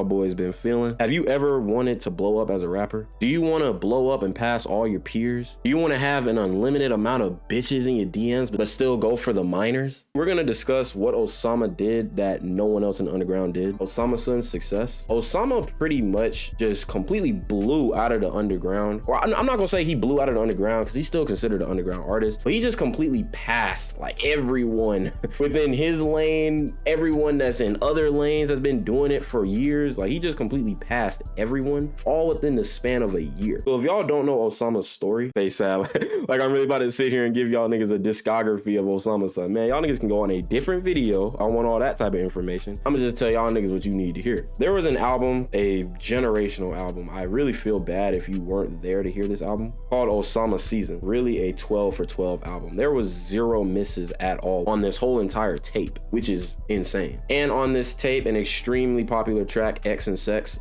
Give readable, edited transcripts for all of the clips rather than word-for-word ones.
y'all boys been feeling? Have you ever wanted to blow up as a rapper? Do you want to blow up and pass all your peers? Do you want to have an unlimited amount of bitches in your DMs but still go for the minors? We're gonna discuss what Osama did that no one else in the underground did. Osamason's success. Osama pretty much just completely blew out of the underground. Or I'm not gonna say he blew out of the underground because he's still considered an underground artist, but he just completely passed like everyone within his lane, everyone that's in other lanes has been doing it for years. Like he just completely passed everyone all within the span of a year. So if y'all don't know Osama's story, face sad, like I'm really about to sit here and give y'all niggas a discography of Osamason. Man, y'all niggas can go on a different video. I want all that type of information. I'm gonna just tell y'all niggas what you need to hear. There was an album, a generational album. I really feel bad if you weren't there to hear this album, called Osamason. Really a 12 for 12 album. There was 0 misses at all on this whole entire tape, which is insane. And on this tape, an extremely popular track, X and Sex.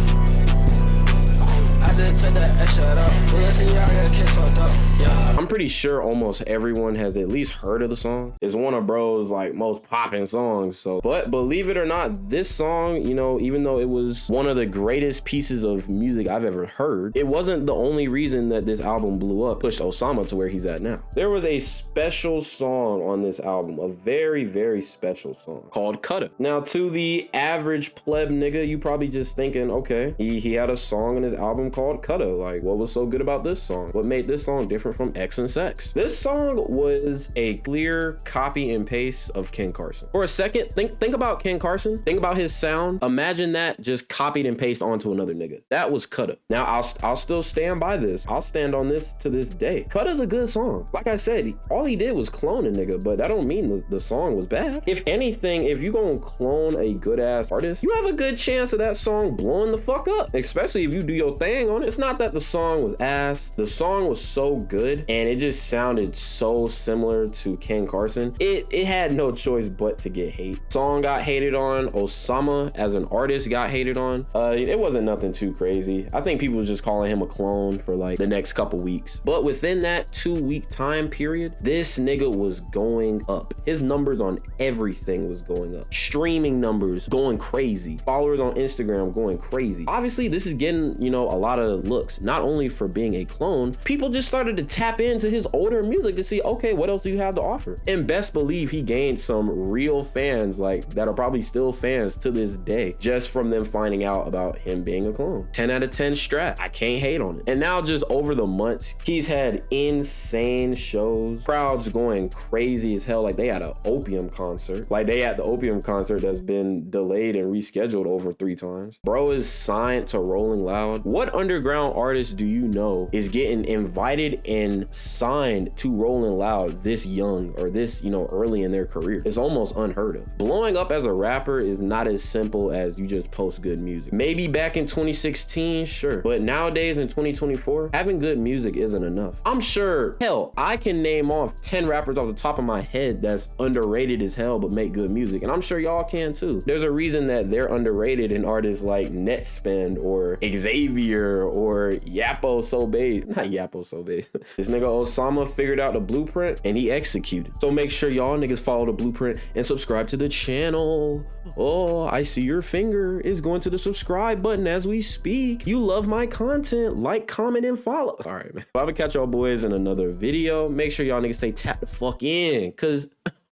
I'm pretty sure almost everyone has at least heard of the song. It's one of bro's like most popping songs. So, but believe it or not, this song, you know, even though it was one of the greatest pieces of music I've ever heard, it wasn't the only reason that this album blew up, pushed Osama to where he's at now. There was a special song on this album, a very, very special song called 𝓑𝓮𝓪𝓽𝓼. Now, to the average pleb nigga, you probably just thinking, okay, he had a song in his album called 𝓑𝓮𝓪𝓽𝓼. Like, what was so good about this song? What made this song different from X and Sex? This song was a clear copy and paste of Ken Carson. For a second, think about Ken Carson. Think about his sound. Imagine that just copied and pasted onto another nigga. That was 𝓑𝓮𝓪𝓽𝓼. Now, I'll still stand by this. I'll stand on this to this day. 𝓑𝓮𝓪𝓽𝓼's a good song. Like I said, all he did was clone a nigga, but that don't mean the song was bad. If anything, if you gonna clone a good ass artist, you have a good chance of that song blowing the fuck up, especially if you do your thing on it. It's not that the song was ass. The song was so good and it just sounded so similar to Ken Carson. It had no choice but to get hate. Song got hated on. Osama as an artist got hated on. It wasn't nothing too crazy. I think people was just calling him a clone for like the next couple weeks. But within that 2-week time period, this nigga was going up. His numbers on everything was going up. Streaming numbers going crazy. Followers on Instagram going crazy. Obviously, this is getting, you know, a lot of looks, not only for being a clone. People just started to tap into his older music to see, okay, what else do you have to offer? And best believe he gained some real fans, like that are probably still fans to this day, just from them finding out about him being a clone. 10 out of 10 strat. I can't hate on it. And now just over the months, he's had insane shows, crowds going crazy as hell. Like they had an Opium concert. Like they had the Opium concert that's been delayed and rescheduled over 3 times. Bro is signed to Rolling Loud. What underground artist do you know is getting invited and signed to Rolling Loud this young or this, you know, early in their career? It's almost unheard of. Blowing up as a rapper is not as simple as you just post good music. Maybe back in 2016, sure. But nowadays in 2024, having good music isn't enough. I'm sure, hell, I can name off 10 rappers off the top of my head that's underrated as hell but make good music. And I'm sure y'all can too. There's a reason that they're underrated in artists like Netspend or Xavier or Yapo Sobe. Not Yapo Sobe. This nigga Osama figured out the blueprint and he executed. So make sure y'all niggas follow the blueprint and subscribe to the channel. Oh, I see your finger is going to the subscribe button as we speak. You love my content. Like, comment, and follow. All right, man. I'm gonna catch y'all boys in another video. Make sure y'all niggas stay tapped the fuck in, cause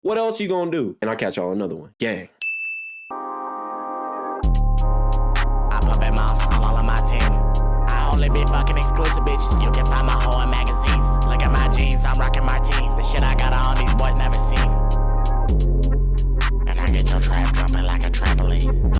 what else you gonna do? And I'll catch y'all another one. Gang. I put that mouse all on my team. I only be fucking exclusive bitches. You